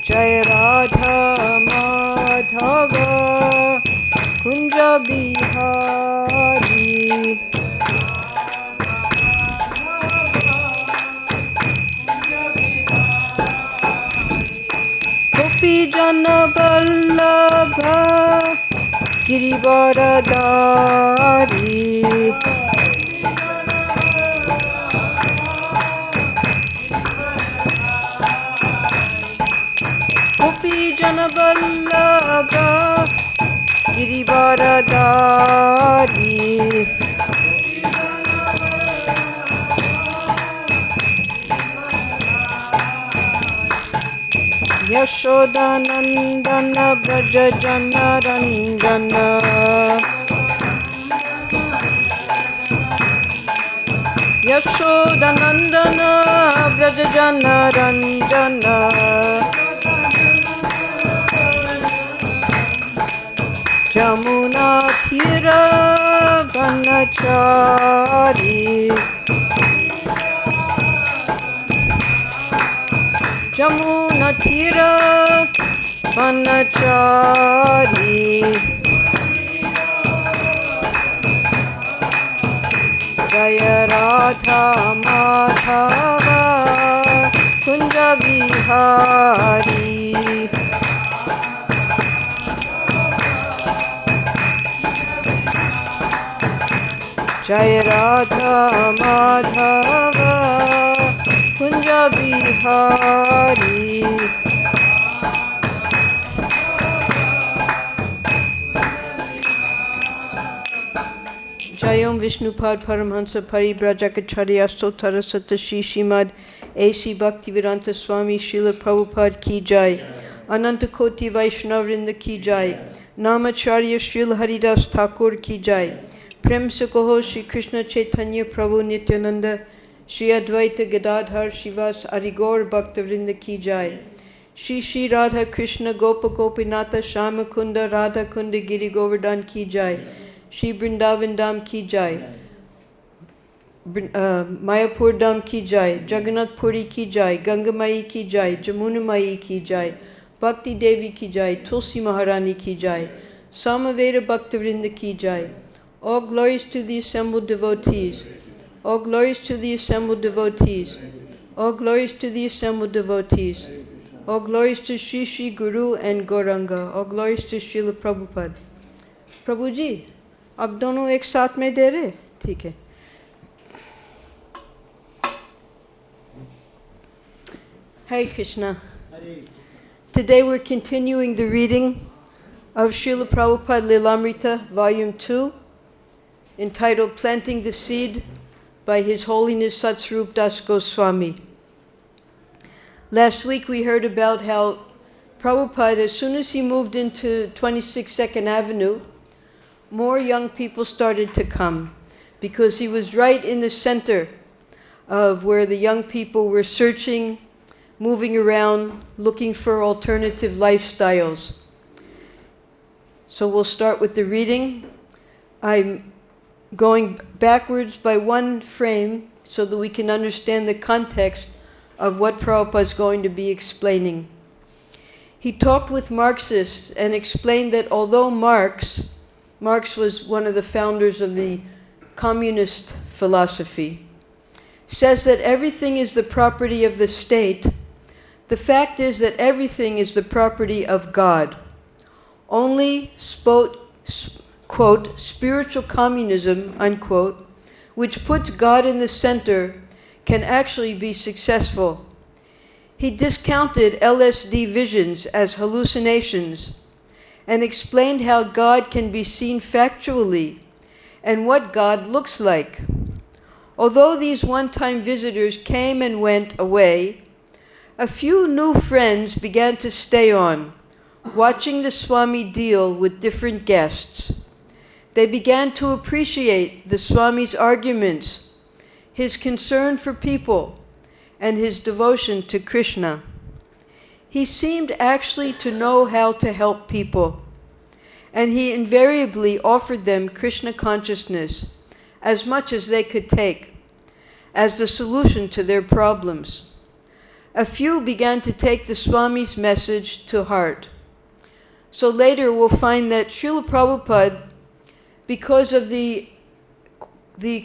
Jai Radha Madhava Kunja Bihari. Gopi Jana Vallabha Girivaradari. Gopi Jana Vallabha Girivaradari. Yashodanandana Braja Jana Ranjana. Yashodanandana Braja Jana Ranjana. Jamuna Thira Vanachari. Jamuna Thira Vanachari. Jaya Radha Madhava Kunja Bihari. Jaya Radha Madhava Kunja Bihari. Jayam Vishnupad Paramhansa Paribrajakacharya Stotara Satashi Shimad A.C. Bhaktivedanta Swami Srila Prabhupada Ki Jai. Ananta Koti Vaishnavrinda Ki Jai. Namacharya Srila Haridas Thakur Ki Jai. Prem se kaho Shri Krishna Chaitanya Prabhu Nityananda Shri Advaita Gadadhar Shivas Arigor Bhaktavrinda Ki Jai. Shri Shri Radha Krishna Gopa Gopinatha Shama Kunda Radha Kunda Giri Govardhan Ki Jai. Shri Vrindavan Dham Ki Jai. Mayapur Dham Ki Jai. Jagannath Puri Ki Jai. Ganga Mai Ki Jai. Jamuna Mai Ki Jai. Bhakti Devi Ki Jai. Tulsi Maharani Ki Jai. Samaveda Bhaktavrinda Ki Jai. All glories to the assembled devotees. All glories to the assembled devotees. All glories to the assembled devotees. All glories to Shri Shri Guru and Gauranga. All glories to Srila Prabhupada. प्रभु जी आप दोनों एक साथ में दे रहे? ठीक है. Hare Krishna. Today we're continuing the reading of Srila Prabhupada Lilamrita, Volume 2, entitled Planting the Seed by His Holiness Satsvarup Das Goswami. Last week we heard about how Prabhupada, as soon as he moved into 26 Second Avenue, more young people started to come because he was right in the center of where the young people were searching, moving around, looking for alternative lifestyles. So we'll start with the reading. I'm going backwards by one frame so that we can understand the context of what Prabhupada is going to be explaining. He talked with Marxists and explained that although Marx was one of the founders of the communist philosophy, says that everything is the property of the state, the fact is that everything is the property of God. Only, quote, spiritual communism, unquote, which puts God in the center, can actually be successful. He discounted LSD visions as hallucinations and explained how God can be seen factually and what God looks like. Although these one-time visitors came and went away, a few new friends began to stay on, watching the Swami deal with different guests. They began to appreciate the Swami's arguments, his concern for people, and his devotion to Krishna. He seemed actually to know how to help people, and he invariably offered them Krishna consciousness as much as they could take, as the solution to their problems. a few began to take the Swami's message to heart. So later we'll find that Srila Prabhupada, because of the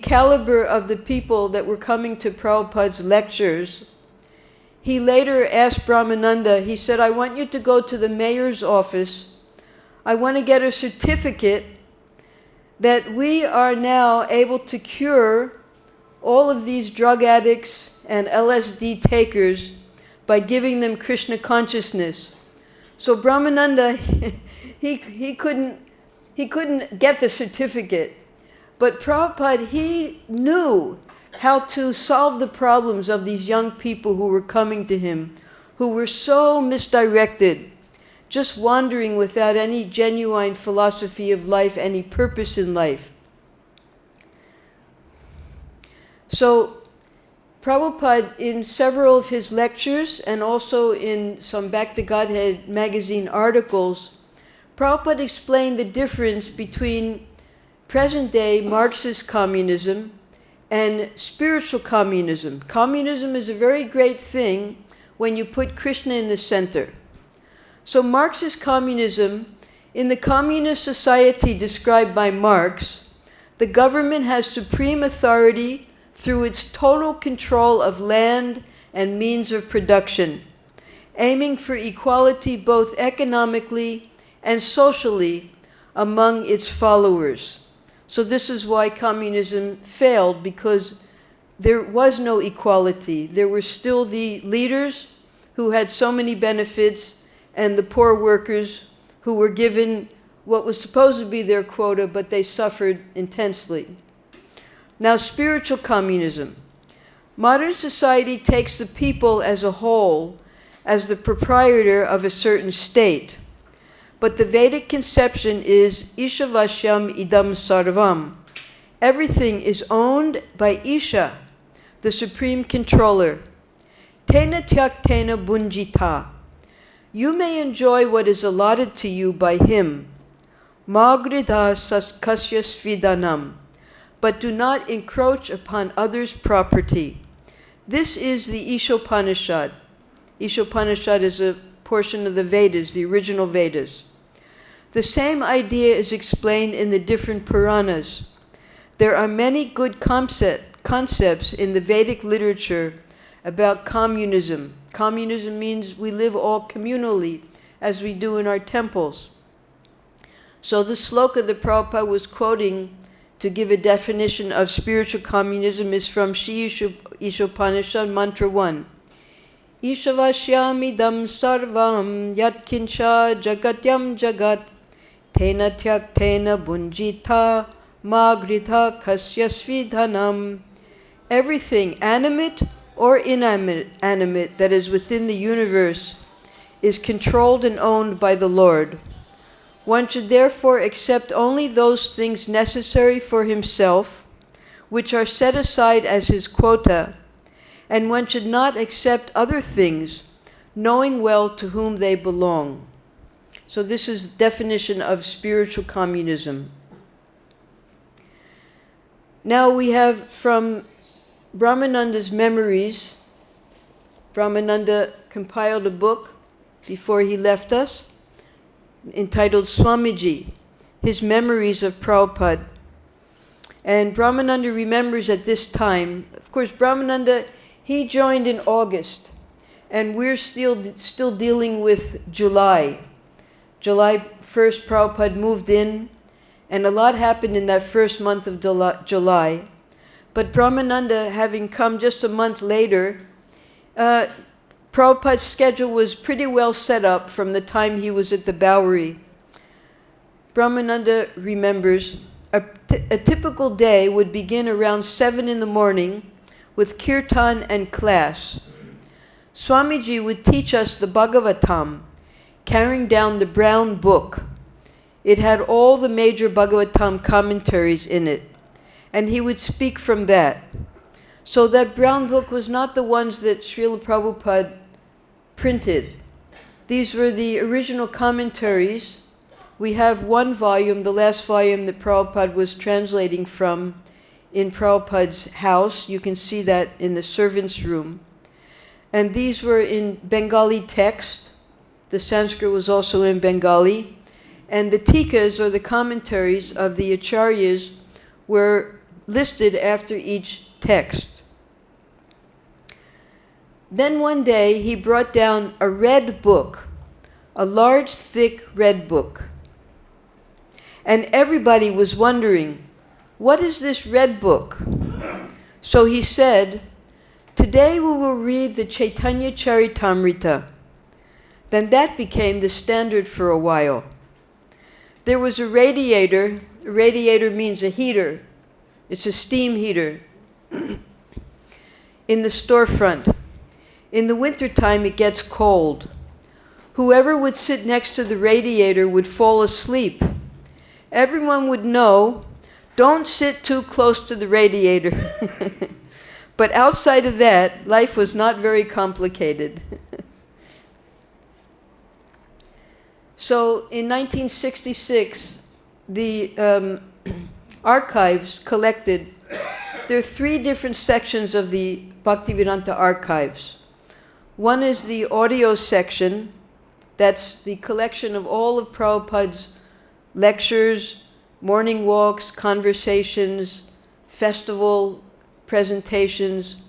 caliber of the people that were coming to Prabhupada's lectures, he later asked Brahmananda, he said, I want you to go to the mayor's office. I want to get a certificate that we are now able to cure all of these drug addicts and LSD takers by giving them Krishna consciousness. So Brahmananda, he couldn't get the certificate. But Prabhupada, he knew how to solve the problems of these young people who were coming to him, who were so misdirected, just wandering without any genuine philosophy of life, any purpose in life. So Prabhupada, in several of his lectures and also in some Back to Godhead magazine articles, Prabhupada explained the difference between present-day Marxist communism and spiritual communism. Communism is a very great thing when you put Krishna in the center. So Marxist communism, in the communist society described by Marx, the government has supreme authority through its total control of land and means of production, aiming for equality both economically and socially among its followers. So this is why communism failed, because there was no equality. There were still the leaders who had so many benefits and the poor workers who were given what was supposed to be their quota, but they suffered intensely. Now, spiritual communism. Modern society takes the people as a whole as the proprietor of a certain state. But the Vedic conception is Ishavashyam idam sarvam. Everything is owned by Isha, the supreme controller. Tena tyaktena bunjita. You may enjoy what is allotted to you by him. Magrida kasya svidanam. But do not encroach upon others' property. This is the Ishopanishad. Ishopanishad is a portion of the Vedas, the original Vedas. The same idea is explained in the different Puranas. There are many good concepts in the Vedic literature about communism. Communism means we live all communally, as we do in our temples. So the sloka that Prabhupada was quoting to give a definition of spiritual communism is from Shri Ishopanishad, Mantra 1. Ishavashyamidam sarvam yatkincha jagatyam jagat tena tyaktena bunjita magrita kasya svidhanam. Everything, animate or inanimate, that is within the universe is controlled and owned by the Lord. One should therefore accept only those things necessary for himself, which are set aside as his quota, and one should not accept other things, knowing well to whom they belong. So this is the definition of spiritual communism. Now we have from Brahmananda's memories. Brahmananda compiled a book before he left us, entitled Swamiji, his memories of Prabhupada. And Brahmananda remembers at this time, of course, Brahmananda, he joined in August, and we're still dealing with July. July 1st, Prabhupada moved in, and a lot happened in that first month of July. But Brahmananda, having come just a month later, Prabhupada's schedule was pretty well set up from the time he was at the Bowery. Brahmananda remembers a typical day would begin around 7 in the morning with kirtan and class. Swamiji would teach us the Bhagavatam, carrying down the brown book. It had all the major Bhagavatam commentaries in it, and he would speak from that. So that brown book was not the ones that Srila Prabhupada printed. These were the original commentaries. We have one volume, the last volume that Prabhupada was translating from in Prabhupada's house. You can see that in the servants' room. And these were in Bengali text. The Sanskrit was also in Bengali. And the tikas, or the commentaries of the acharyas, were listed after each text. Then one day he brought down a red book, a large, thick red book. And everybody was wondering, what is this red book? So he said, today we will read the Chaitanya Charitamrita. Then that became the standard for a while. There was a radiator. A radiator means a heater. It's a steam heater in the storefront. In the wintertime, it gets cold. Whoever would sit next to the radiator would fall asleep. Everyone would know, don't sit too close to the radiator. But outside of that, life was not very complicated. So in 1966, the archives collected, there are 3 different sections of the Bhaktivedanta archives. One is the audio section. That's the collection of all of Prabhupada's lectures, morning walks, conversations, festival presentations.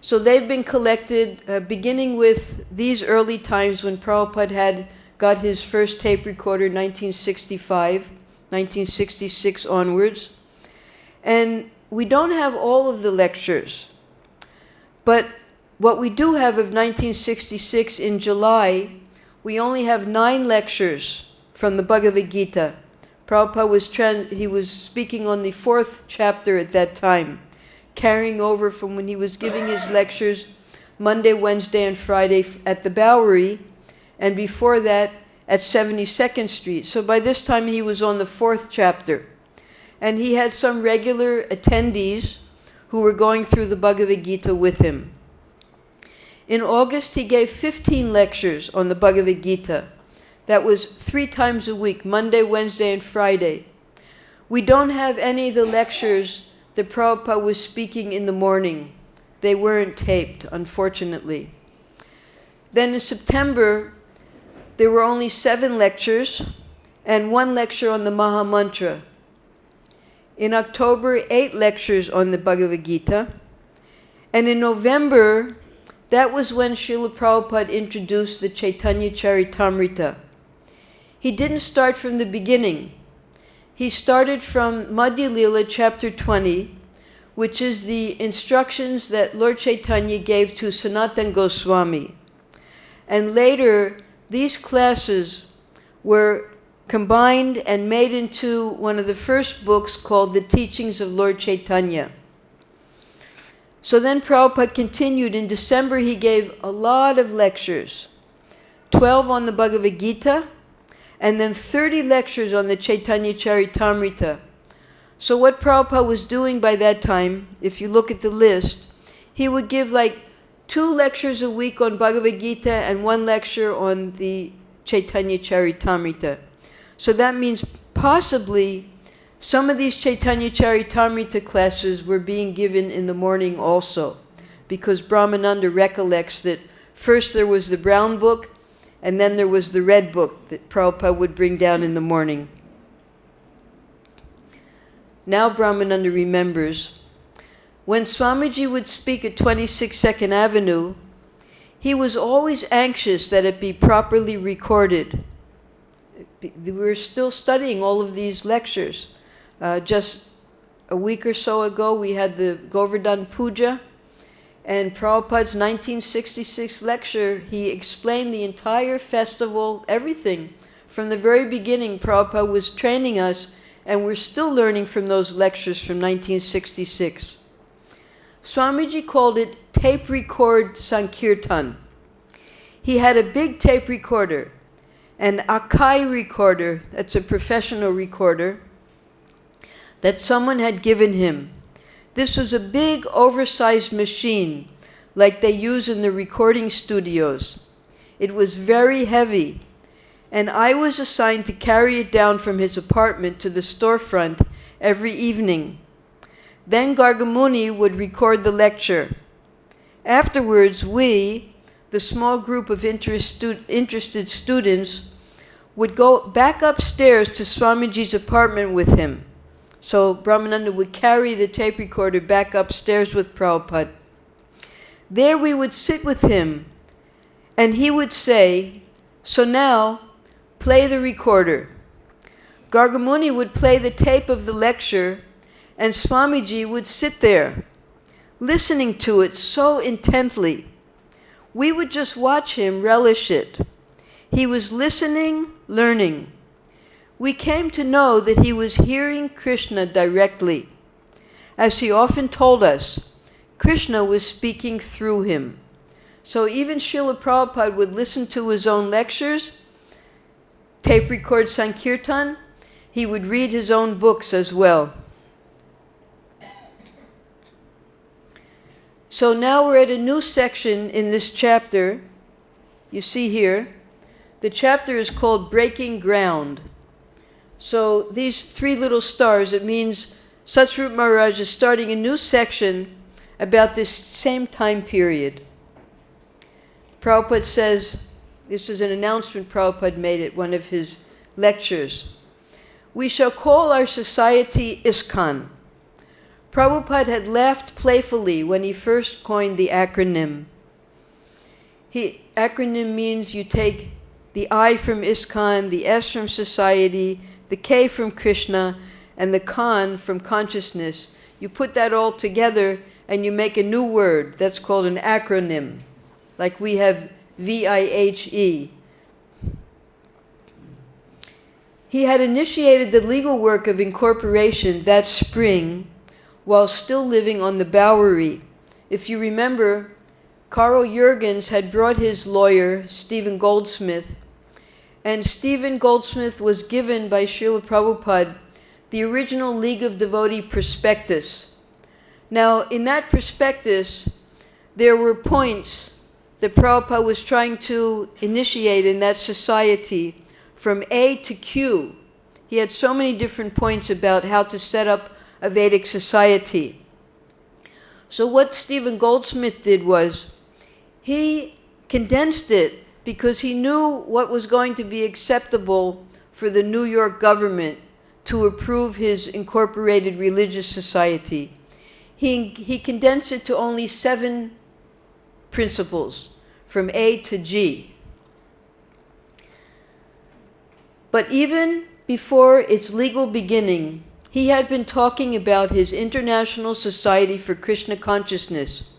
So they've been collected beginning with these early times when Prabhupada had got his first tape recorder, 1965, 1966 onwards. And we don't have all of the lectures. But what we do have of 1966 in July, we only have 9 lectures from the Bhagavad-Gita. Prabhupada was speaking on the 4th chapter at that time, carrying over from when he was giving his lectures Monday, Wednesday, and Friday at the Bowery, and before that at 72nd Street. So by this time he was on the 4th chapter. And he had some regular attendees who were going through the Bhagavad-Gita with him. In August, he gave 15 lectures on the Bhagavad-Gita. That was 3 times a week, Monday, Wednesday, and Friday. We don't have any of the lectures that Prabhupada was speaking in the morning. They weren't taped, unfortunately. Then in September, there were only 7 lectures and 1 lecture on the Maha Mantra. In October, 8 lectures on the Bhagavad-Gita. And in November, that was when Srila Prabhupada introduced the Chaitanya Charitamrita. He didn't start from the beginning. He started from Madhya Lila, chapter 20, which is the instructions that Lord Chaitanya gave to Sanatana Goswami. And later, these classes were combined and made into one of the first books called The Teachings of Lord Chaitanya. So then Prabhupada continued. In December, he gave a lot of lectures, 12 on the Bhagavad-Gita, and then 30 lectures on the Chaitanya Charitamrita. So what Prabhupada was doing by that time, if you look at the list, he would give like 2 lectures a week on Bhagavad-Gita and 1 lecture on the Chaitanya Charitamrita. So that means possibly some of these Chaitanya Charitamrita classes were being given in the morning also, because Brahmananda recollects that first there was the brown book, and then there was the red book that Prabhupada would bring down in the morning. Now Brahmananda remembers, when Swamiji would speak at 26 Second Avenue, he was always anxious that it be properly recorded. We were still studying all of these lectures. Just a week or so ago, we had the Govardhan Puja, and Prabhupada's 1966 lecture, he explained the entire festival, everything. From the very beginning, Prabhupada was training us, and we're still learning from those lectures from 1966. Swamiji called it tape record sankirtan. He had a big tape recorder, an Akai recorder, that's a professional recorder, that someone had given him. This was a big, oversized machine, like they use in the recording studios. It was very heavy, and I was assigned to carry it down from his apartment to the storefront every evening. Then Gargamuni would record the lecture. Afterwards, we, the small group of interested students would go back upstairs to Swamiji's apartment with him. So Brahmananda would carry the tape recorder back upstairs with Prabhupada. There we would sit with him, and he would say, "So now, play the recorder." Gargamuni would play the tape of the lecture, and Swamiji would sit there, listening to it so intently. We would just watch him relish it. He was listening, learning. We came to know that he was hearing Krishna directly. As he often told us, Krishna was speaking through him. So even Srila Prabhupada would listen to his own lectures, tape record sankirtan. He would read his own books as well. So now we're at a new section in this chapter. You see here, the chapter is called Breaking Ground. So these three little stars, it means Satsvarup Maharaj is starting a new section about this same time period. Prabhupada says, this is an announcement Prabhupada made at one of his lectures. We shall call our society ISKCON. Prabhupada had laughed playfully when he first coined the acronym. Acronym means you take the I from ISKCON, the S from society, the K from Krishna, and the Con from consciousness. You put that all together and you make a new word. That's called an acronym. Like we have VIHE. He had initiated the legal work of incorporation that spring while still living on the Bowery. If you remember, Carl Jurgens had brought his lawyer, Stephen Goldsmith, and Stephen Goldsmith was given by Srila Prabhupada the original League of Devotee prospectus. Now, in that prospectus, there were points that Prabhupada was trying to initiate in that society from A to Q. He had so many different points about how to set up a Vedic society. So what Stephen Goldsmith did was, he condensed it because he knew what was going to be acceptable for the New York government to approve his incorporated religious society. He condensed it to only 7 principles, from A to G. But even before its legal beginning, he had been talking about his International Society for Krishna Consciousness,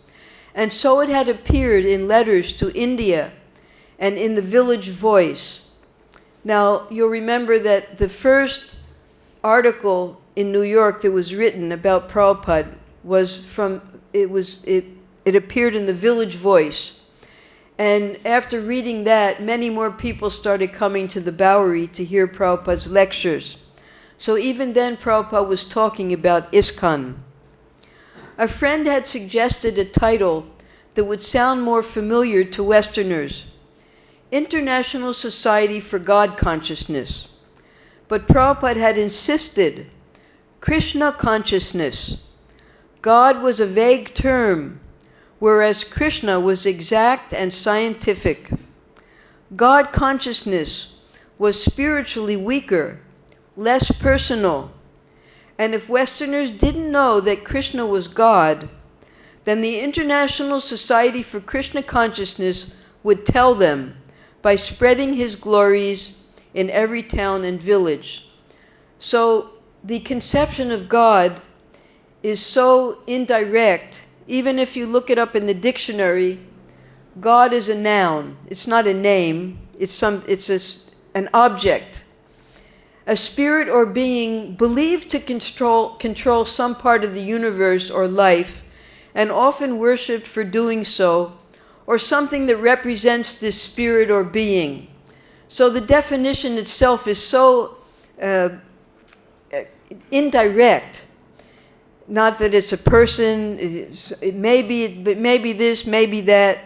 and so it had appeared in letters to India and in the Village Voice. Now, you'll remember that the first article in New York that was written about Prabhupada it appeared in the Village Voice. And after reading that, many more people started coming to the Bowery to hear Prabhupada's lectures. So even then, Prabhupada was talking about ISKCON. A friend had suggested a title that would sound more familiar to Westerners, International Society for God Consciousness. But Prabhupada had insisted, Krishna Consciousness. God was a vague term, whereas Krishna was exact and scientific. God Consciousness was spiritually weaker, less personal. And if Westerners didn't know that Krishna was God, then the International Society for Krishna Consciousness would tell them by spreading his glories in every town and village. So the conception of God is so indirect. Even if you look it up in the dictionary, God is a noun. It's not a name. It's an object. A spirit or being believed to control some part of the universe or life, and often worshipped for doing so, or something that represents this spirit or being. So the definition itself is so indirect. Not that it's a person, it may be this, maybe that.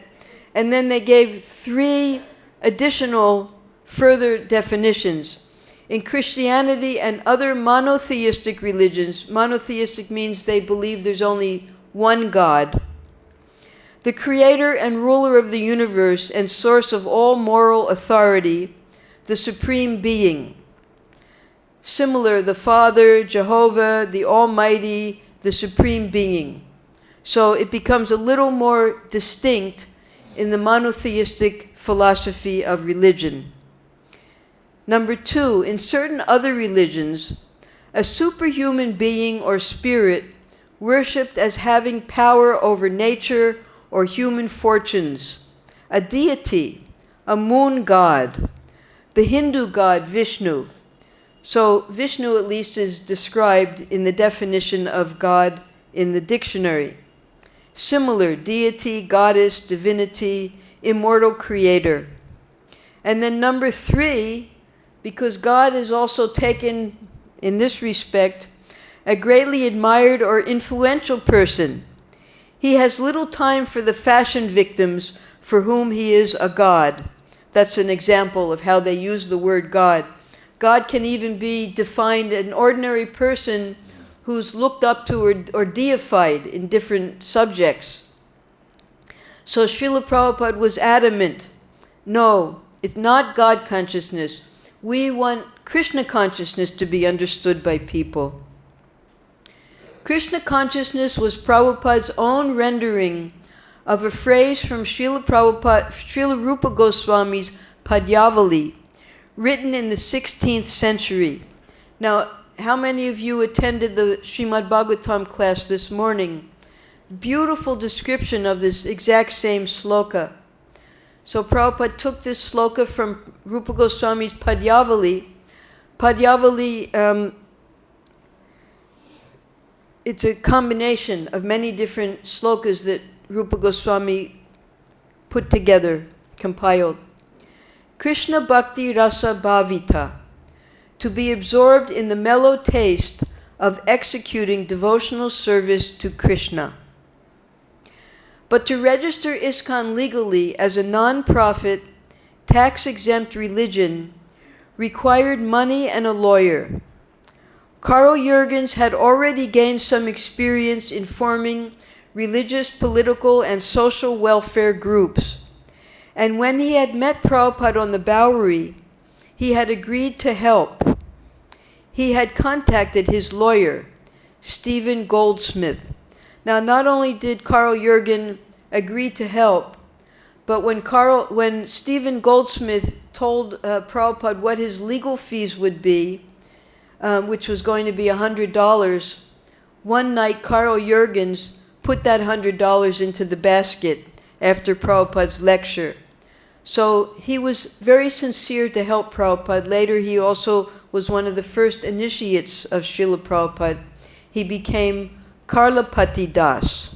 And then they gave 3 additional further definitions. In Christianity and other monotheistic religions, monotheistic means they believe there's only one God. the creator and ruler of the universe and source of all moral authority, the Supreme Being. Similar, the Father, Jehovah, the Almighty, the Supreme Being. So it becomes a little more distinct in the monotheistic philosophy of religion. Number 2, in certain other religions, a superhuman being or spirit worshipped as having power over nature or human fortunes, a deity, a moon god, the Hindu god Vishnu. So Vishnu at least is described in the definition of God in the dictionary. Similar, deity, goddess, divinity, immortal creator. And then number 3, because God is also taken, in this respect, a greatly admired or influential person. He has little time for the fashion victims for whom he is a god. That's an example of how they use the word God. God can even be defined an ordinary person who's looked up to or deified in different subjects. So Srila Prabhupada was adamant, no, it's not God consciousness. We want Krishna consciousness to be understood by people. Krishna consciousness was Prabhupada's own rendering of a phrase from Srila Rupa Goswami's Padyavali, written in the 16th century. Now, how many of you attended the Srimad Bhagavatam class this morning? Beautiful description of this exact same sloka. So Prabhupada took this sloka from Rupa Goswami's Padyavali. Padyavali, it's a combination of many different slokas that Rupa Goswami put together, compiled. Krishna Bhakti Rasa Bhavita, to be absorbed in the mellow taste of executing devotional service to Krishna. But to register ISKCON legally as a non-profit, tax-exempt religion required money and a lawyer. Carl Jurgens had already gained some experience in forming religious, political, and social welfare groups. And when he had met Prabhupada on the Bowery, he had agreed to help. He had contacted his lawyer, Stephen Goldsmith. Now, not only did Carl Jurgen agree to help, but when Stephen Goldsmith told Prabhupada what his legal fees would be, which was going to be $100, one night Carl Jurgens put that $100 into the basket after Prabhupada's lecture. So he was very sincere to help Prabhupada. Later he also was one of the first initiates of Srila Prabhupada. He became Karlapati Das.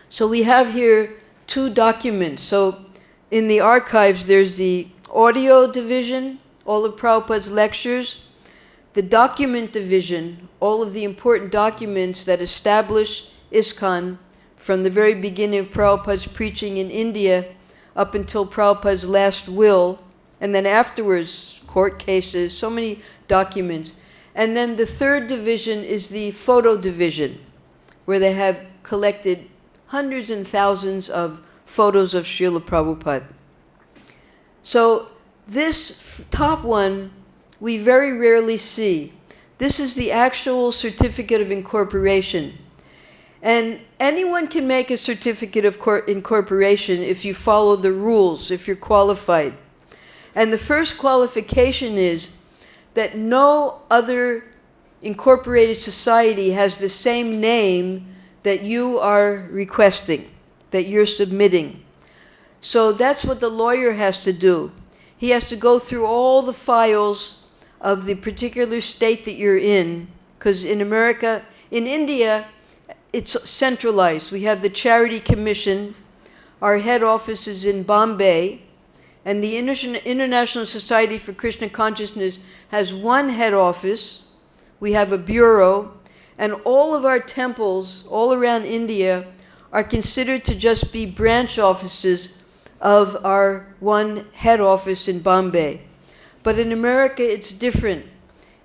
So we have here 2 documents. So in the archives there's the audio division, all of Prabhupada's lectures, the document division, all of the important documents that establish ISKCON from the very beginning of Prabhupada's preaching in India up until Prabhupada's last will, and then afterwards, court cases, so many documents. And then the 3rd division is the photo division, where they have collected hundreds and thousands of photos of Srila Prabhupada. So this top one, we very rarely see. This is the actual certificate of incorporation. And anyone can make a certificate of incorporation if you follow the rules, if you're qualified. And the first qualification is that no other incorporated society has the same name that you are requesting, that you're submitting. So that's what the lawyer has to do. He has to go through all the files of the particular state that you're in, because in America, in India, it's centralized. We have the Charity Commission. Our head office is in Bombay. And the International Society for Krishna Consciousness has one head office. We have a bureau. And all of our temples all around India are considered to just be branch offices of our one head office in Bombay. But in America, it's different.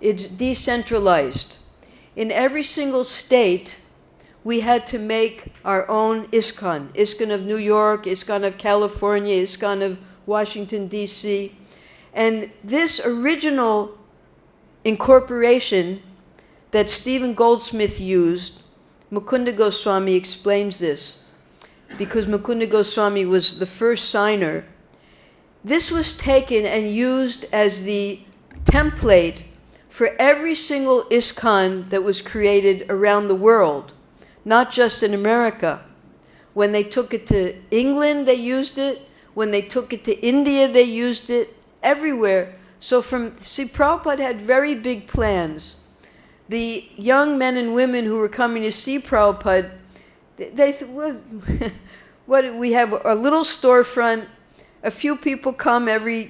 It's decentralized. In every single state, we had to make our own ISKCON. ISKCON of New York, ISKCON of California, ISKCON of Washington, D.C. And this original incorporation that Stephen Goldsmith used, Mukunda Goswami explains this, because Mukunda Goswami was the first signer. This was taken and used as the template for every single ISKCON that was created around the world, not just in America. When they took it to England, they used it. When they took it to India, they used it. Everywhere. So Prabhupada had very big plans. The young men and women who were coming to see Prabhupada, they what, we have a little storefront, a few people come every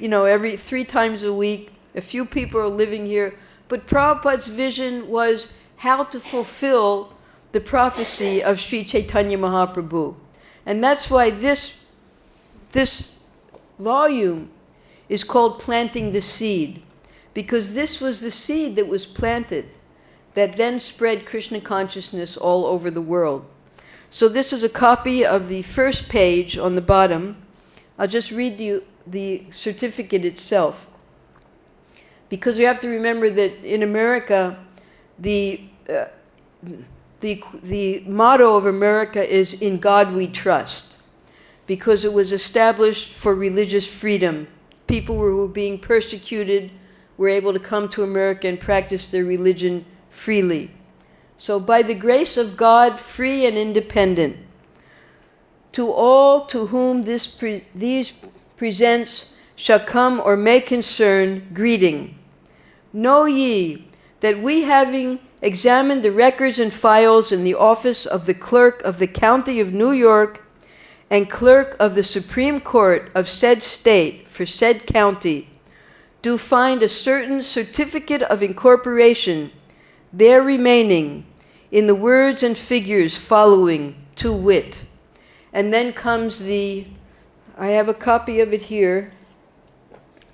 3 times a week, a few people are living here, but Prabhupada's vision was how to fulfill the prophecy of Sri Chaitanya Mahaprabhu. And that's why this volume is called Planting the Seed, because this was the seed that was planted that then spread Krishna consciousness all over the world. So this is a copy of the first page on the bottom. I'll just read you the certificate itself, because we have to remember that in America, the motto of America is "In God We Trust," because it was established for religious freedom. People who were being persecuted were able to come to America and practice their religion freely. So by the grace of God, free and independent, to all to whom these presents shall come or may concern, greeting. Know ye that we, having examined the records and files in the office of the clerk of the county of New York and clerk of the Supreme Court of said state for said county, do find a certain certificate of incorporation there remaining in the words and figures following, to wit. And then comes I have a copy of it here.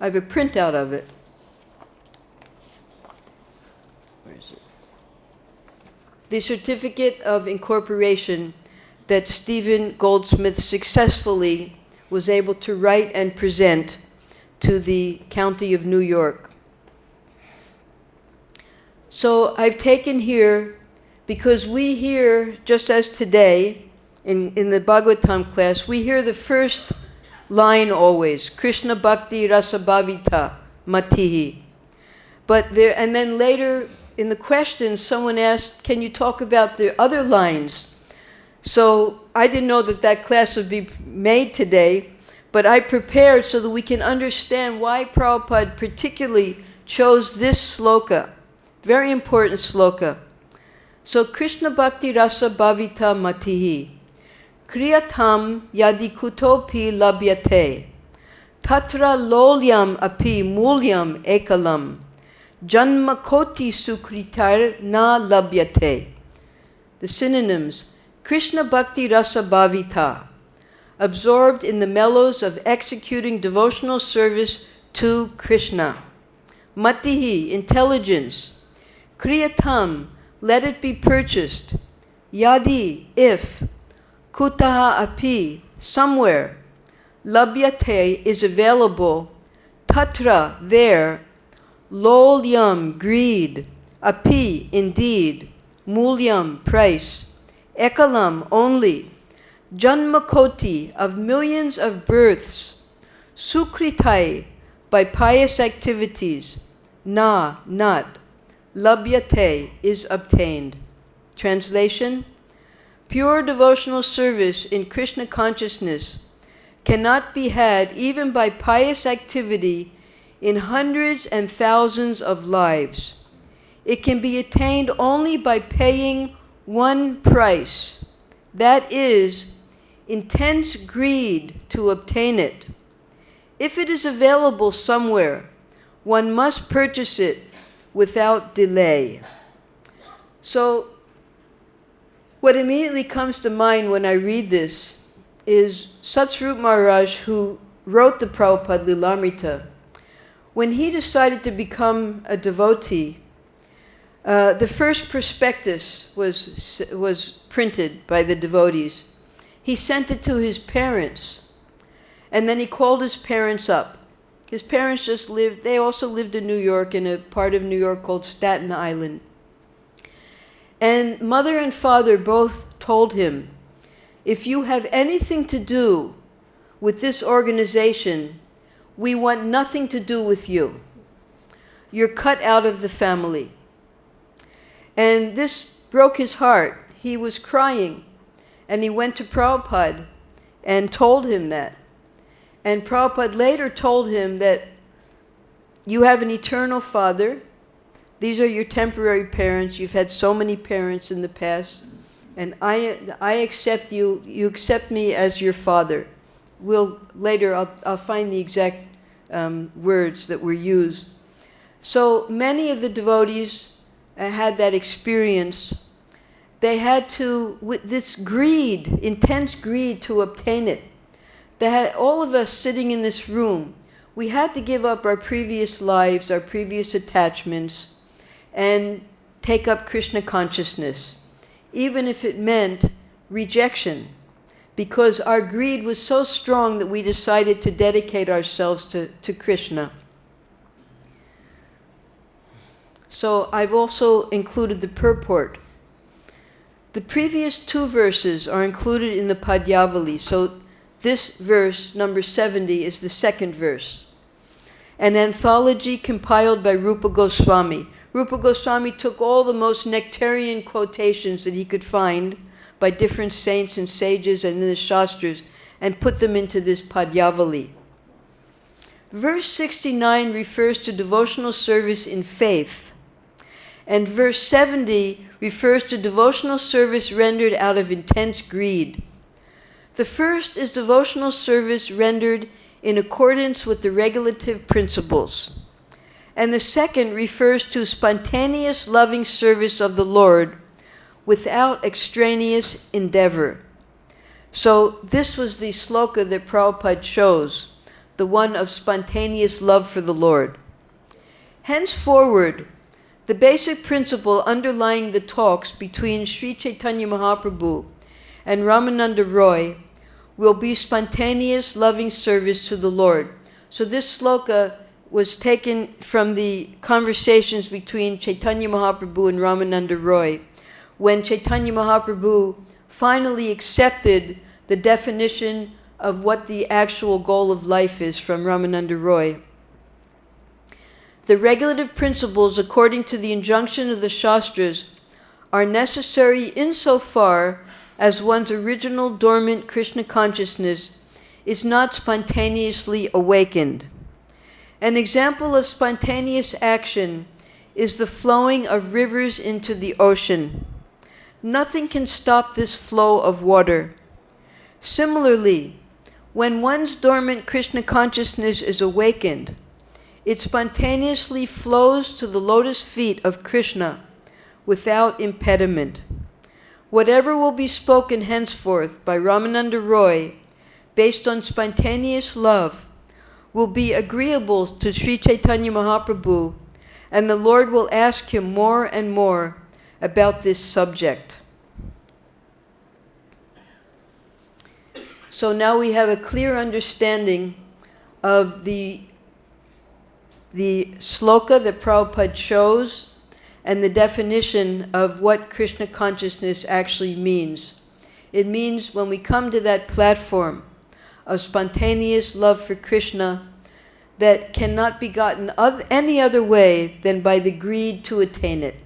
I have a printout of it. Where is it? The certificate of incorporation that Stephen Goldsmith successfully was able to write and present to the County of New York. So I've taken here, because we hear, just as today, in the Bhagavatam class, we hear the first line always, Krishna Bhakti Rasa Bhavita Matihi. And then later in the questions, someone asked, can you talk about the other lines? So I didn't know that class would be made today, but I prepared so that we can understand why Prabhupada particularly chose this sloka. Very important sloka. So Krishna Bhakti Rasa Bhavita Matihi. Kriyatam yadikutopi labhyate. Tatra lolyam api mulyam ekalam. Janma koti sukritar na labhyate. The synonyms. Krishna Bhakti Rasa Bhavita. Absorbed in the mellows of executing devotional service to Krishna. Matihi, intelligence. Kriyatam, let it be purchased. Yadi, if. Kutaha api, somewhere. Labhyate is available. Tatra, there. Lolyam, greed. Api, indeed. Mulyam, price. Ekalam, only. Janmakoti, of millions of births. Sukritai, by pious activities. Na, not. Labhyate, is obtained. Translation: pure devotional service in Krishna consciousness cannot be had even by pious activity in hundreds and thousands of lives. It can be attained only by paying one price, that is, intense greed to obtain it. If it is available somewhere, one must purchase it without delay. So, what immediately comes to mind when I read this is Satsvarup Maharaj, who wrote the Prabhupada Lilamrita. When he decided to become a devotee, The first prospectus was printed by the devotees. He sent it to his parents, and then he called his parents up. His parents they also lived in New York, in a part of New York called Staten Island. And mother and father both told him, if you have anything to do with this organization, we want nothing to do with you. You're cut out of the family. And this broke his heart. He was crying. And he went to Prabhupada and told him that. And Prabhupada later told him that you have an eternal father. These are your temporary parents. You've had so many parents in the past. And I accept you. You accept me as your father. I'll find the exact words that were used. So many of the devotees had that experience. They had to, with this greed, intense greed to obtain it. They had, all of us sitting in this room, we had to give up our previous lives, our previous attachments, and take up Krishna consciousness, even if it meant rejection, because our greed was so strong that we decided to dedicate ourselves to Krishna. So I've also included the purport. The previous two verses are included in the Padyavali. So this verse, number 70, is the second verse. An anthology compiled by Rupa Goswami. Rupa Goswami took all the most nectarian quotations that he could find by different saints and sages and in the Shastras and put them into this Padyavali. Verse 69 refers to devotional service in faith. And verse 70 refers to devotional service rendered out of intense greed. The first is devotional service rendered in accordance with the regulative principles. And the second refers to spontaneous loving service of the Lord without extraneous endeavor. So this was the sloka that Prabhupada chose, the one of spontaneous love for the Lord. Henceforward, the basic principle underlying the talks between Sri Chaitanya Mahaprabhu and Ramananda Roy will be spontaneous loving service to the Lord. So this sloka was taken from the conversations between Chaitanya Mahaprabhu and Ramananda Roy, when Chaitanya Mahaprabhu finally accepted the definition of what the actual goal of life is from Ramananda Roy. The regulative principles, according to the injunction of the Shastras, are necessary insofar as one's original dormant Krishna consciousness is not spontaneously awakened. An example of spontaneous action is the flowing of rivers into the ocean. Nothing can stop this flow of water. Similarly, when one's dormant Krishna consciousness is awakened, it spontaneously flows to the lotus feet of Krishna without impediment. Whatever will be spoken henceforth by Ramananda Roy, based on spontaneous love, will be agreeable to Sri Chaitanya Mahaprabhu, and the Lord will ask him more and more about this subject. So now we have a clear understanding of the sloka that Prabhupada chose and the definition of what Krishna consciousness actually means. It means when we come to that platform of spontaneous love for Krishna that cannot be gotten any other way than by the greed to attain it.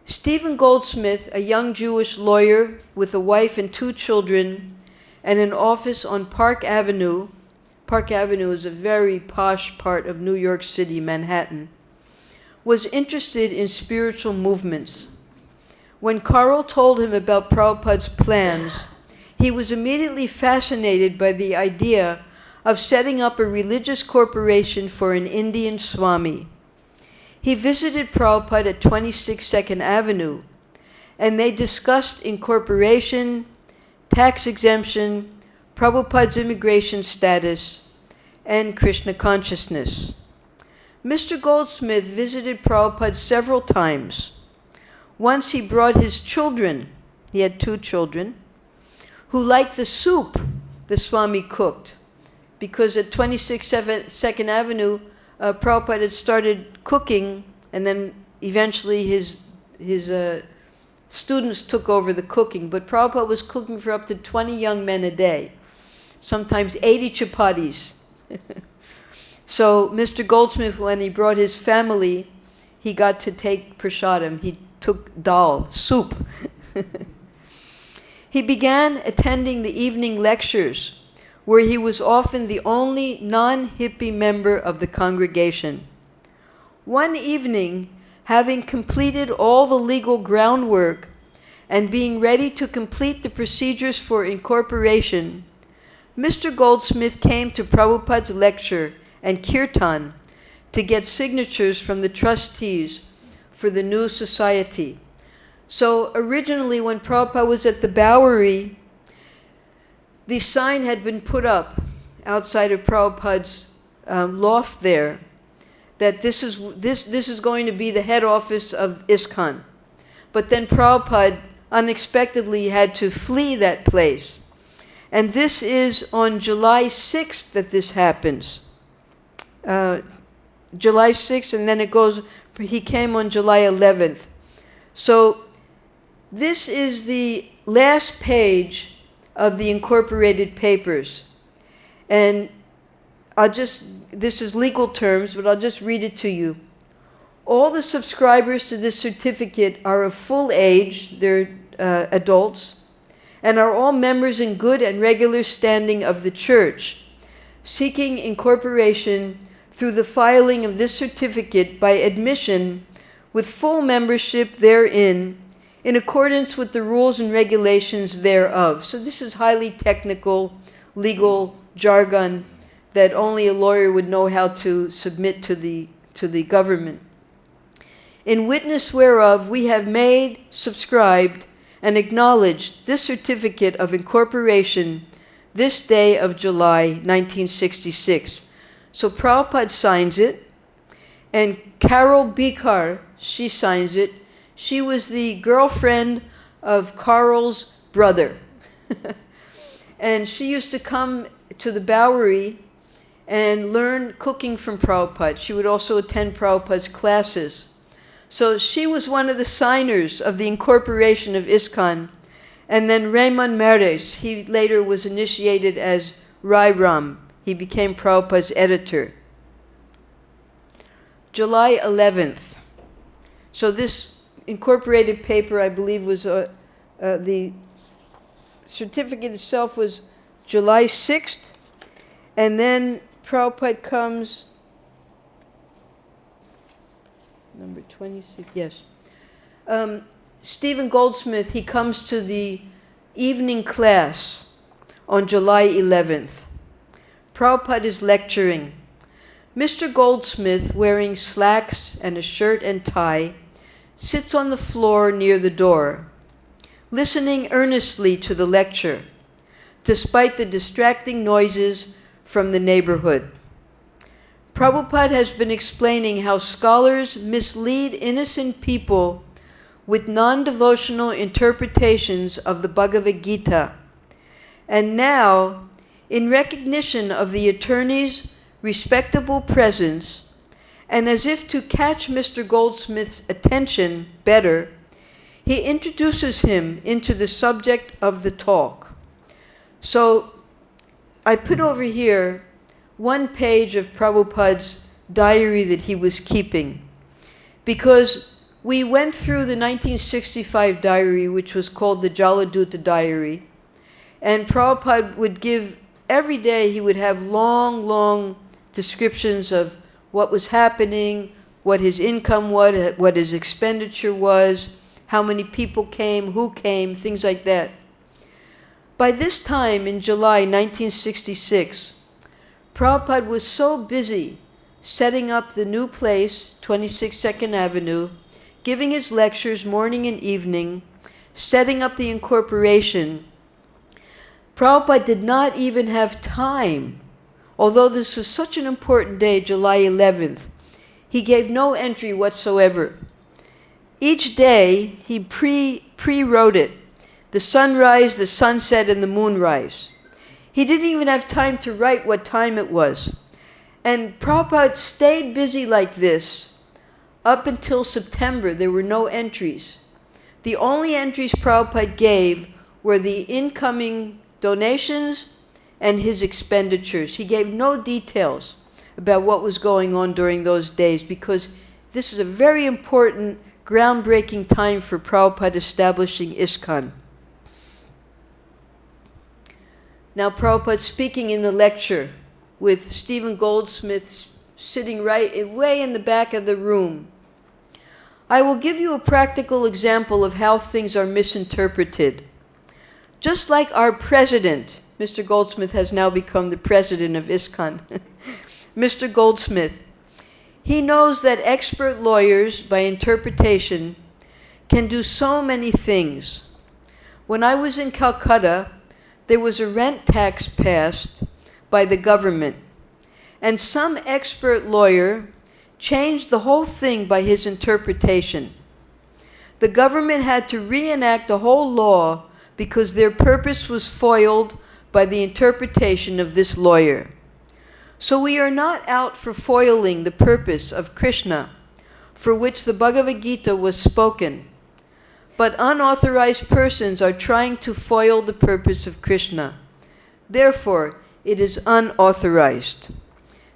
Stephen Goldsmith, a young Jewish lawyer with a wife and 2 children and an office on Park Avenue. Park Avenue is a very posh part of New York City, Manhattan, was interested in spiritual movements. When Carl told him about Prabhupada's plans, he was immediately fascinated by the idea of setting up a religious corporation for an Indian Swami. He visited Prabhupada at 26 Second Avenue, and they discussed incorporation, tax exemption, Prabhupada's immigration status, and Krishna consciousness. Mr. Goldsmith visited Prabhupada several times. Once he brought his children, he had 2 children, who liked the soup the Swami cooked. Because at 26 Second Avenue, Prabhupada had started cooking, and then eventually his students took over the cooking. But Prabhupada was cooking for up to 20 young men a day, sometimes 80 chapatis. So Mr. Goldsmith, when he brought his family, he got to take prasadam. He took dal, soup. He began attending the evening lectures, where he was often the only non-hippie member of the congregation. One evening, having completed all the legal groundwork and being ready to complete the procedures for incorporation, Mr. Goldsmith came to Prabhupada's lecture and kirtan to get signatures from the trustees for the new society. So originally, when Prabhupada was at the Bowery, the sign had been put up outside of Prabhupada's loft there that this is going to be the head office of ISKCON. But then Prabhupada unexpectedly had to flee that place. And this is on July 6th that this happens. July 6th, and then it goes, he came on July 11th. So this is the last page of the incorporated papers. And this is legal terms, but I'll just read it to you. All the subscribers to this certificate are of full age, they're adults, and are all members in good and regular standing of the church, seeking incorporation through the filing of this certificate by admission with full membership therein, in accordance with the rules and regulations thereof. So this is highly technical, legal jargon that only a lawyer would know how to submit to the government. In witness whereof we have made, subscribed, and acknowledged this certificate of incorporation this day of July 1966. So Prabhupada signs it, and Carol Bikar, she signs it. She was the girlfriend of Carl's brother. And she used to come to the Bowery and learn cooking from Prabhupada. She would also attend Prabhupada's classes. So she was one of the signers of the incorporation of ISKCON. And then Raymond Meres, he later was initiated as Rai Ram. He became Prabhupada's editor. July 11th. So this incorporated paper, I believe, was the certificate itself was July 6th. And then Prabhupada comes, number 26, yes. Stephen Goldsmith, he comes to the evening class on July 11th. Prabhupada is lecturing. Mr. Goldsmith, wearing slacks and a shirt and tie, sits on the floor near the door, listening earnestly to the lecture, despite the distracting noises from the neighborhood. Prabhupada has been explaining how scholars mislead innocent people with non-devotional interpretations of the Bhagavad-Gita. And now, in recognition of the attorney's respectable presence, and as if to catch Mr. Goldsmith's attention better, he introduces him into the subject of the talk. So I put over here one page of Prabhupada's diary that he was keeping, because we went through the 1965 diary, which was called the Jaladuta diary, and Prabhupada would give, every day he would have long, long descriptions of what was happening, what his income was, what his expenditure was, how many people came, who came, things like that. By this time, in July 1966, Prabhupada was so busy setting up the new place, 26 Second Avenue, giving his lectures morning and evening, setting up the incorporation. Prabhupada did not even have time, although this was such an important day, July 11th, he gave no entry whatsoever. Each day, he pre-wrote it. The sunrise, the sunset, and the moonrise. He didn't even have time to write what time it was. And Prabhupada stayed busy like this up until September. There were no entries. The only entries Prabhupada gave were the incoming donations and his expenditures. He gave no details about what was going on during those days, because this is a very important, groundbreaking time for Prabhupada establishing ISKCON. Now Prabhupada speaking in the lecture with Stephen Goldsmith sitting way in the back of the room. I will give you a practical example of how things are misinterpreted. Just like our president, Mr. Goldsmith has now become the president of ISKCON, Mr. Goldsmith, he knows that expert lawyers, by interpretation, can do so many things. When I was in Calcutta, there was a rent tax passed by the government, and some expert lawyer changed the whole thing by his interpretation. The government had to reenact the whole law because their purpose was foiled by the interpretation of this lawyer. So we are not out for foiling the purpose of Krishna, for which the Bhagavad-Gita was spoken, but unauthorized persons are trying to foil the purpose of Krishna. Therefore, it is unauthorized.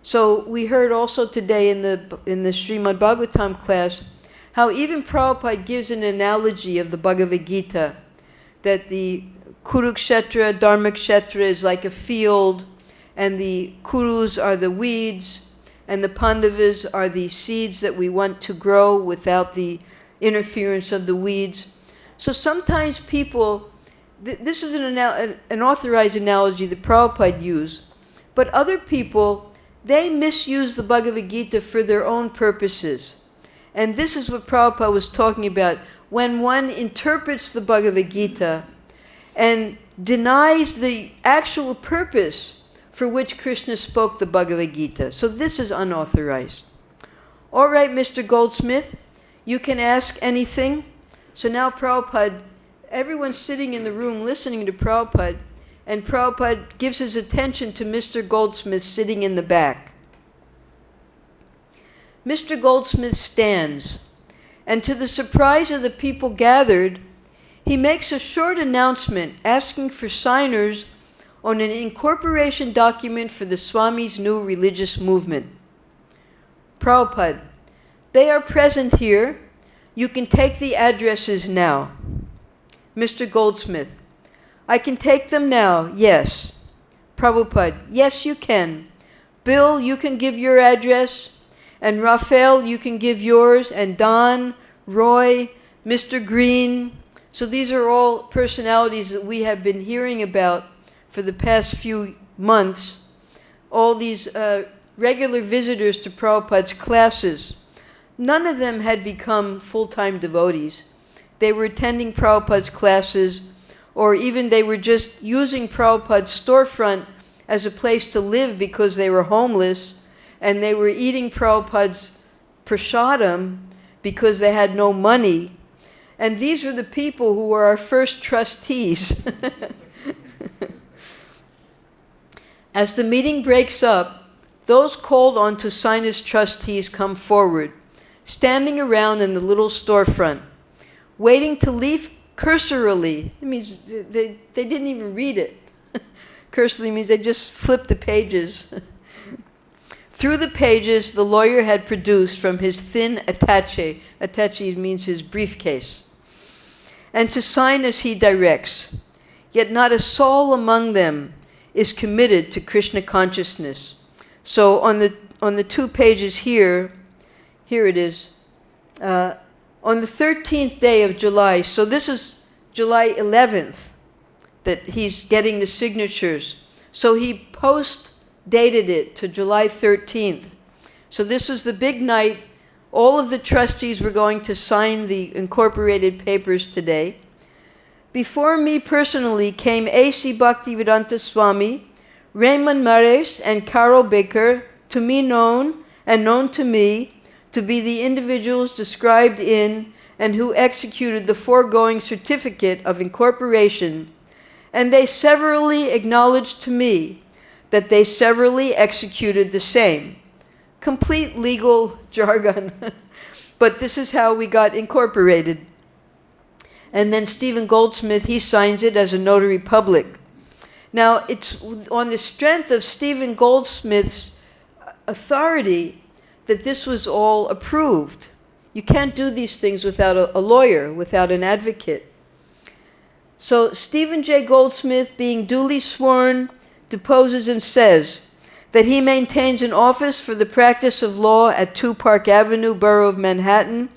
So we heard also today in the Srimad Bhagavatam class how even Prabhupada gives an analogy of the Bhagavad-Gita, that the Kurukshetra, Dharmakshetra is like a field, and the Kurus are the weeds, and the Pandavas are the seeds that we want to grow without the interference of the weeds. So sometimes people, this is an authorized analogy that Prabhupada used, but other people, they misuse the Bhagavad Gita for their own purposes. And this is what Prabhupada was talking about. When one interprets the Bhagavad Gita and denies the actual purpose for which Krishna spoke the Bhagavad Gita. So this is unauthorized. All right, Mr. Goldsmith, you can ask anything. So now Prabhupada, everyone's sitting in the room listening to Prabhupada, and Prabhupada gives his attention to Mr. Goldsmith sitting in the back. Mr. Goldsmith stands, and to the surprise of the people gathered, he makes a short announcement asking for signers on an incorporation document for the Swami's new religious movement. Prabhupada, they are present here. You can take the addresses now. Mr. Goldsmith, I can take them now, yes. Prabhupada, yes you can. Bill, you can give your address, and Raphael, you can give yours, and Don, Roy, Mr. Green. So these are all personalities that we have been hearing about for the past few months, all these regular visitors to Prabhupada's classes. None of them had become full-time devotees. They were attending Prabhupada's classes, or even they were just using Prabhupada's storefront as a place to live because they were homeless, and they were eating Prabhupada's prasadam because they had no money. And these were the people who were our first trustees. As the meeting breaks up, those called on to sign as trustees come forward, standing around in the little storefront, waiting to leave cursorily. It means they didn't even read it. Cursorily means they just flipped the pages. Through the pages the lawyer had produced from his thin attaché. Attaché means his briefcase. And to sign as he directs. Yet not a soul among them is committed to Krishna consciousness. So on the 2 pages here it is, on the 13th day of July, so this is July 11th that he's getting the signatures. So he post-dated it to July 13th. So this was the big night. All of the trustees were going to sign the incorporated papers today. Before me personally came A.C. Bhaktivedanta Swami, Raymond Mares, and Carol Baker, to me known and known to me, to be the individuals described in and who executed the foregoing certificate of incorporation, and they severally acknowledged to me that they severally executed the same. Complete legal jargon, but this is how we got incorporated. And then Stephen Goldsmith, he signs it as a notary public. Now, it's on the strength of Stephen Goldsmith's authority that this was all approved. You can't do these things without a lawyer, without an advocate. So Stephen J. Goldsmith, being duly sworn, deposes and says that he maintains an office for the practice of law at 2 Park Avenue, Borough of Manhattan,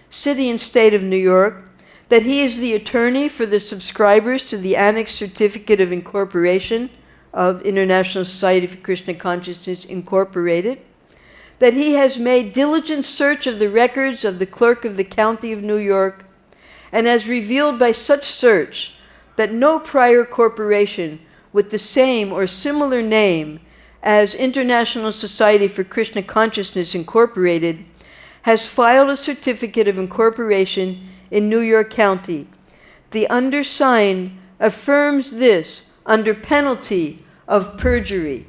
City and State of New York, that he is the attorney for the subscribers to the Annexed Certificate of Incorporation of International Society for Krishna Consciousness, Incorporated, that he has made diligent search of the records of the Clerk of the County of New York, and has revealed by such search that no prior corporation with the same or similar name as International Society for Krishna Consciousness, Incorporated, has filed a certificate of incorporation in New York County. The undersigned affirms this under penalty of perjury.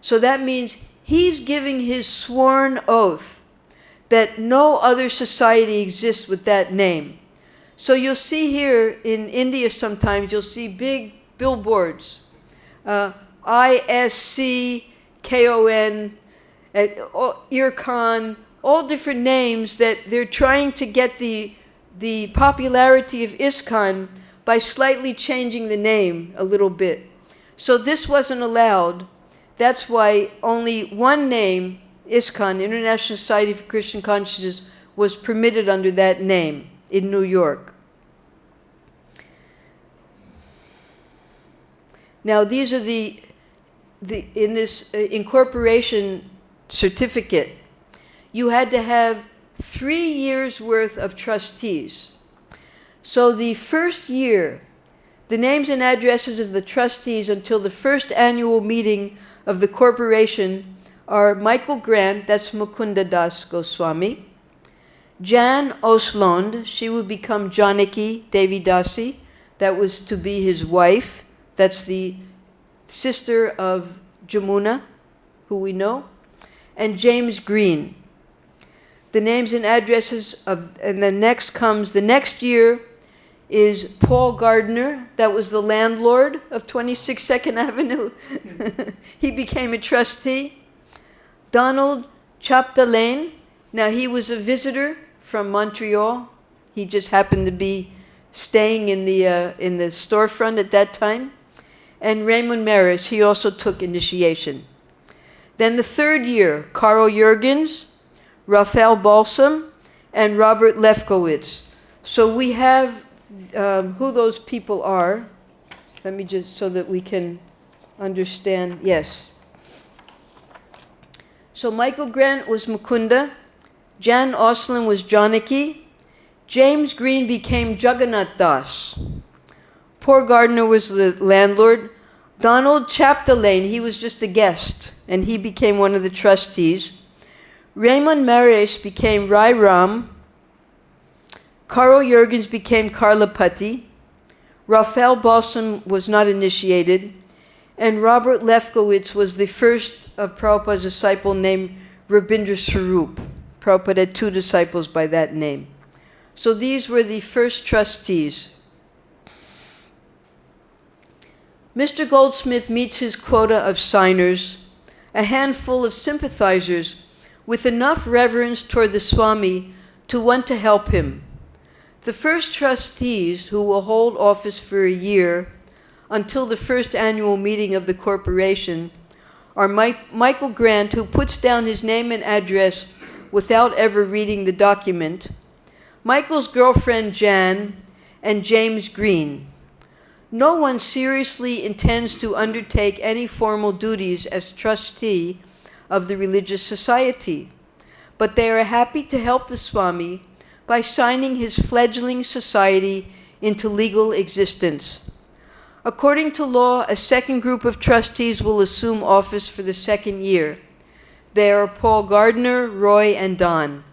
So that means he's giving his sworn oath that no other society exists with that name. So you'll see here in India sometimes, you'll see big billboards, ISKCON, IRCON, all different names that they're trying to get the popularity of ISKCON by slightly changing the name a little bit. So this wasn't allowed. That's why only one name, ISKCON, International Society for Krishna Consciousness, was permitted under that name in New York. Now these are in this incorporation certificate, you had to have 3 years worth of trustees. So the first year, the names and addresses of the trustees until the first annual meeting of the corporation are Michael Grant, that's Mukunda Das Goswami, Jan Oslund, she would become Janaki Devi Dasi, that was to be his wife, that's the sister of Jamuna, who we know, and James Green. The names and addresses of, and the next year is Paul Gardner, that was the landlord of 26 2nd Avenue. He became a trustee. Donald Chapdelaine, now he was a visitor from Montreal. He just happened to be staying in the storefront at that time. And Raymond Maris, he also took initiation. Then the third year, Carl Jurgens, Raphael Balsam, and Robert Lefkowitz. So we have who those people are. Let me just, so that we can understand. Yes. So Michael Grant was Mukunda, Jan Oslin was Janaki, James Green became Jagannath Das. Poor Gardner was the landlord. Donald Chapdelaine, he was just a guest, and he became one of the trustees. Raymond Maris became Rai Ram. Carl Jurgens became Karlapati. Raphael Balsam was not initiated. And Robert Lefkowitz was the first of Prabhupada's disciple named Rabindra Swarup. Prabhupada had 2 disciples by that name. So these were the first trustees. Mr. Goldsmith meets his quota of signers, a handful of sympathizers, with enough reverence toward the Swami to want to help him. The first trustees, who will hold office for a year until the first annual meeting of the corporation, are Michael Grant, who puts down his name and address without ever reading the document, Michael's girlfriend Jan, and James Green. No one seriously intends to undertake any formal duties as trustee of the religious society, but they are happy to help the Swami by signing his fledgling society into legal existence. According to law, a second group of trustees will assume office for the second year. They are Paul Gardner, Roy, and Don.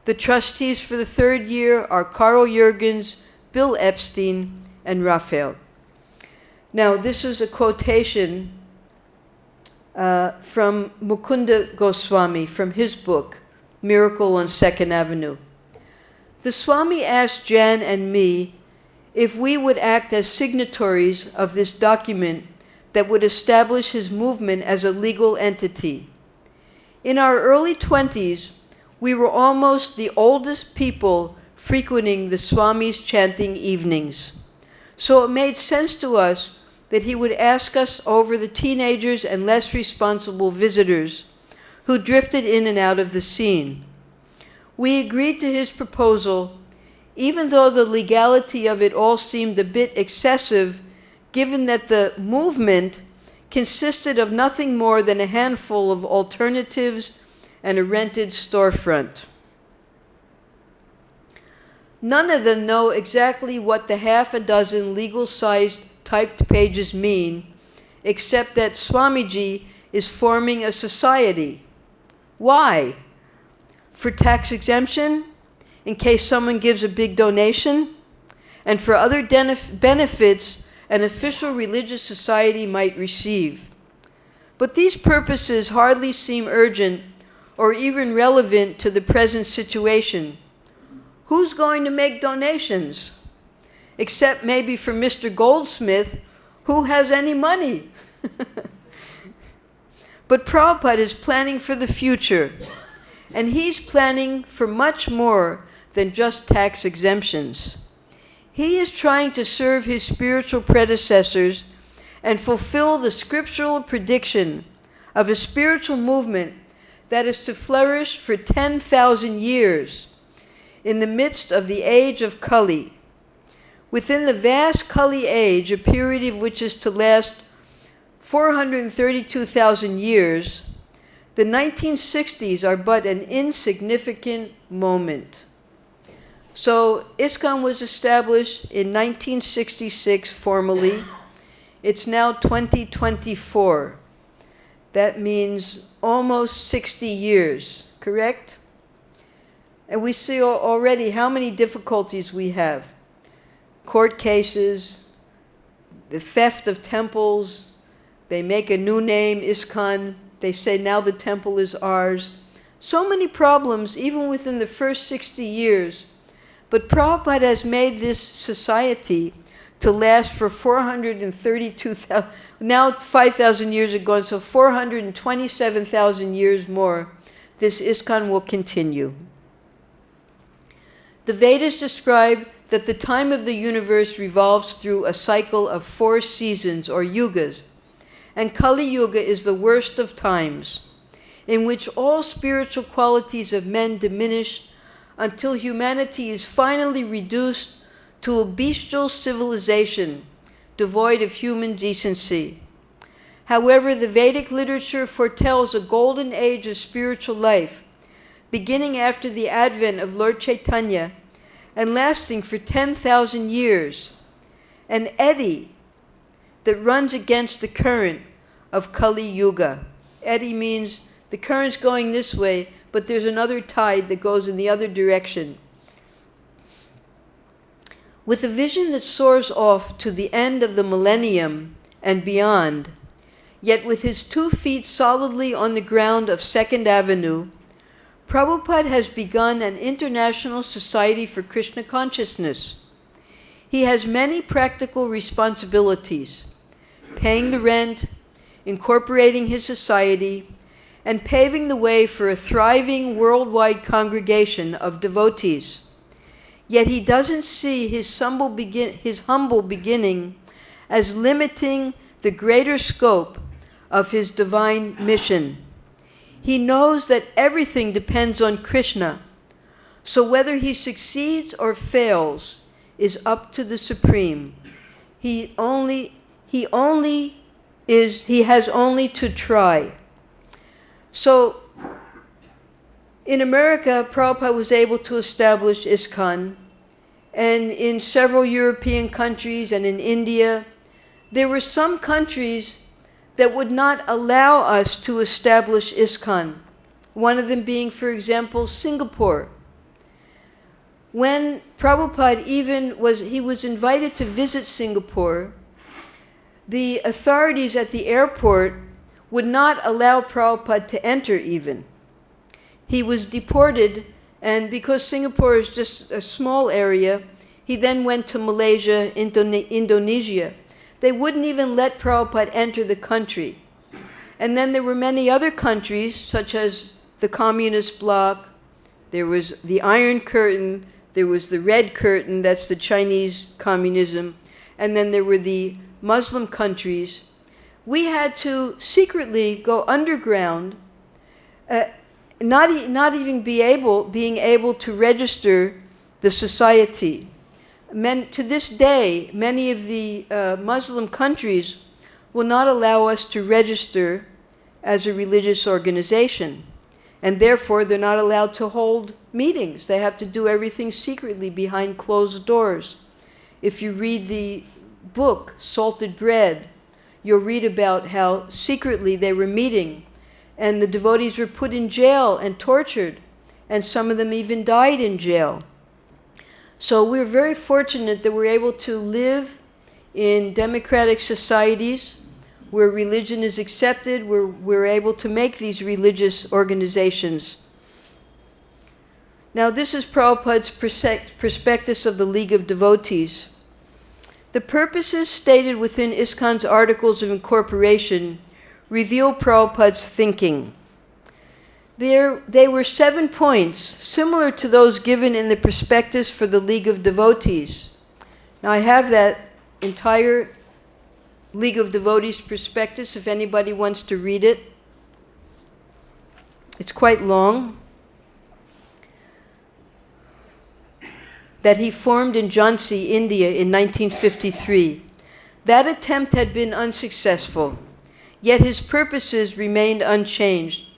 The trustees for the third year are Carl Jurgens, Bill Epstein, and Raphael. Now, this is a quotation from Mukunda Goswami from his book, Miracle on Second Avenue. The Swami asked Jan and me if we would act as signatories of this document that would establish his movement as a legal entity. In our early 20s, we were almost the oldest people frequenting the Swami's chanting evenings. So it made sense to us that he would ask us over the teenagers and less responsible visitors who drifted in and out of the scene. We agreed to his proposal, even though the legality of it all seemed a bit excessive, given that the movement consisted of nothing more than a handful of alternatives and a rented storefront. None of them know exactly what the half a dozen legal-sized typed pages mean, except that Swamiji is forming a society. Why? For tax exemption, in case someone gives a big donation, and for other benefits an official religious society might receive. But these purposes hardly seem urgent or even relevant to the present situation. Who's going to make donations? Except maybe for Mr. Goldsmith, who has any money? But Prabhupada is planning for the future, and he's planning for much more than just tax exemptions. He is trying to serve his spiritual predecessors and fulfill the scriptural prediction of a spiritual movement that is to flourish for 10,000 years in the midst of the age of Kali. Within the vast Kali age, a period of which is to last 432,000 years, the 1960s are but an insignificant moment. So ISKCON was established in 1966 formally. It's now 2024. That means almost 60 years, correct? And we see already how many difficulties we have. Court cases, the theft of temples, they make a new name, ISKCON. They say now the temple is ours. So many problems even within the first 60 years. But Prabhupada has made this society to last for 432,000, now 5,000 years are gone, so 427,000 years more, this ISKCON will continue. The Vedas describe that the time of the universe revolves through a cycle of 4 seasons or yugas, and Kali Yuga is the worst of times, in which all spiritual qualities of men diminish until humanity is finally reduced to a bestial civilization devoid of human decency. However, the Vedic literature foretells a golden age of spiritual life, beginning after the advent of Lord Chaitanya and lasting for 10,000 years, an eddy that runs against the current of Kali Yuga. Eddy means the current's going this way, but there's another tide that goes in the other direction. With a vision that soars off to the end of the millennium and beyond, yet with his 2 feet solidly on the ground of Second Avenue, Prabhupada has begun an international society for Krishna consciousness. He has many practical responsibilities: paying the rent, incorporating his society, and paving the way for a thriving worldwide congregation of devotees. Yet he doesn't see his humble beginning as limiting the greater scope of his divine mission. He knows that everything depends on Krishna, so whether he succeeds or fails is up to the Supreme. He has only to try. So, in America, Prabhupada was able to establish ISKCON, and in several European countries and in India, there were some countries that would not allow us to establish ISKCON. One of them being, for example, Singapore. When Prabhupada he was invited to visit Singapore, the authorities at the airport would not allow Prabhupada to enter even. He was deported, and because Singapore is just a small area, he then went to Malaysia, Indonesia. They wouldn't even let Prabhupada enter the country. And then there were many other countries, such as the Communist bloc, there was the Iron Curtain, there was the Red Curtain, that's the Chinese communism, and then there were the Muslim countries. We had to secretly go underground, not even being able to register the society. To this day, many of the Muslim countries will not allow us to register as a religious organization. And therefore, they're not allowed to hold meetings. They have to do everything secretly behind closed doors. If you read the book, Salted Bread, you'll read about how secretly they were meeting, and the devotees were put in jail and tortured, and some of them even died in jail. So we're very fortunate that we're able to live in democratic societies where religion is accepted, where we're able to make these religious organizations. Now, this is Prabhupada's prospectus of the League of Devotees. The purposes stated within ISKCON's Articles of Incorporation reveal Prabhupada's thinking. They were 7 points, similar to those given in the prospectus for the League of Devotees. Now, I have that entire League of Devotees prospectus, if anybody wants to read it. It's quite long. That he formed in Jhansi, India in 1953. That attempt had been unsuccessful, yet his purposes remained unchanged.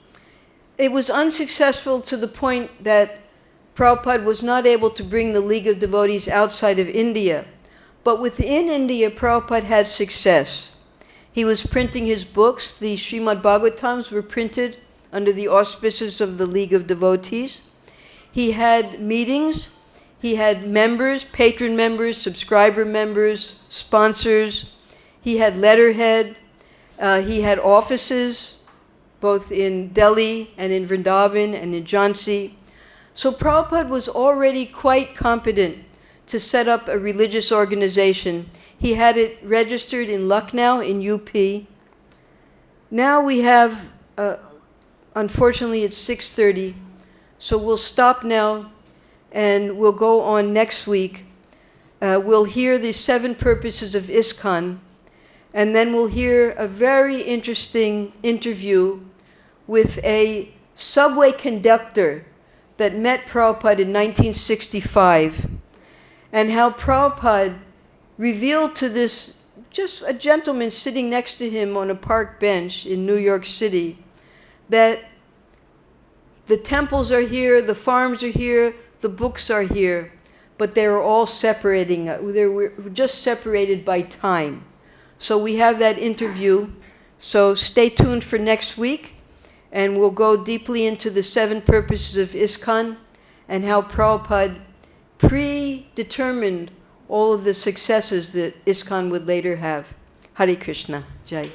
It was unsuccessful to the point that Prabhupada was not able to bring the League of Devotees outside of India. But within India, Prabhupada had success. He was printing his books. The Srimad Bhagavatams were printed under the auspices of the League of Devotees. He had meetings. He had members, patron members, subscriber members, sponsors. He had letterhead. He had offices, both in Delhi and in Vrindavan and in Jhansi. So Prabhupada was already quite competent to set up a religious organization. He had it registered in Lucknow in UP. Now we have, unfortunately it's 6:30, so we'll stop now and we'll go on next week. We'll hear the 7 purposes of ISKCON, and then we'll hear a very interesting interview with a subway conductor that met Prabhupada in 1965, and how Prabhupada revealed to this, just a gentleman sitting next to him on a park bench in New York City, that the temples are here, the farms are here, the books are here, but they were all separating. They were just separated by time. So we have that interview. So stay tuned for next week, and we'll go deeply into the 7 purposes of ISKCON and how Prabhupada predetermined all of the successes that ISKCON would later have. Hare Krishna. Jai.